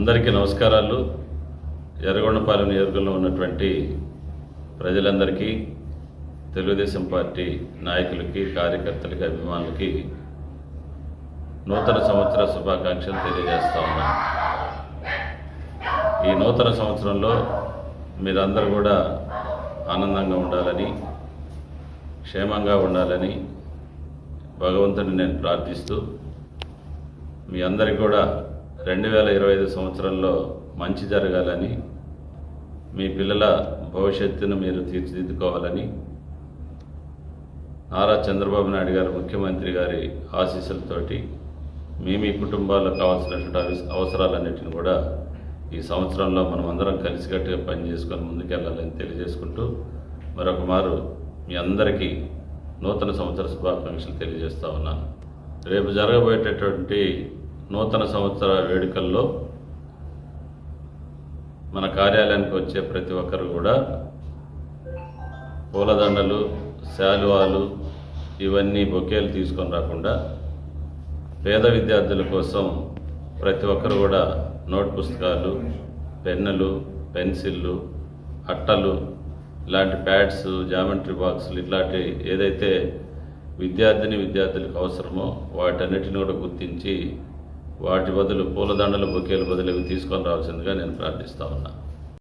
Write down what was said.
అందరికీ నమస్కారాలు. ఎర్రగొండపాలెం నియోజకవర్గంలో ఉన్నటువంటి ప్రజలందరికీ, తెలుగుదేశం పార్టీ నాయకులకి, కార్యకర్తలకి, అభిమానులకి నూతన సంవత్సర శుభాకాంక్షలు తెలియజేస్తా ఉన్నాను. ఈ నూతన సంవత్సరంలో మీరందరూ కూడా ఆనందంగా ఉండాలని, క్షేమంగా ఉండాలని భగవంతుని నేను ప్రార్థిస్తూ, మీ అందరికీ కూడా 2025 సంవత్సరంలో మంచి జరగాలని, మీ పిల్లల భవిష్యత్తును మీరు తీర్చిదిద్దుకోవాలని, నారా చంద్రబాబు నాయుడు గారు ముఖ్యమంత్రి గారి ఆశీస్సులతోటి మీ కుటుంబాలకు కావాల్సినటువంటి అవసరాలన్నింటిని కూడా ఈ సంవత్సరంలో మనం అందరం కలిసికట్టుగా పనిచేసుకొని ముందుకెళ్ళాలని తెలియజేసుకుంటూ, మరొక మారు మీ అందరికీ నూతన సంవత్సర శుభాకాంక్షలు తెలియజేస్తూ ఉన్నాను. రేపు జరగబోయేటటువంటి నూతన సంవత్సర వేడుకల్లో మన కార్యాలయానికి వచ్చే ప్రతి ఒక్కరు కూడా పూలదండలు, శాలువాలు, ఇవన్నీ బొకేలు తీసుకొని రాకుండా పేద విద్యార్థుల కోసం ప్రతి ఒక్కరు కూడా నోట్ పుస్తకాలు, పెన్నులు, పెన్సిళ్ళు, అట్టలు, ఇలాంటి ప్యాడ్స్, జామెట్రీ బాక్సులు, ఇట్లాంటి ఏదైతే విద్యార్థులకు అవసరమో వాటన్నిటిని కూడా గుర్తించి వాటి బదులు పూలదండలు, బొకేలు బదులు ఇవి తీసుకొని రావాల్సిందిగా నేను ప్రార్థిస్తా ఉన్నా.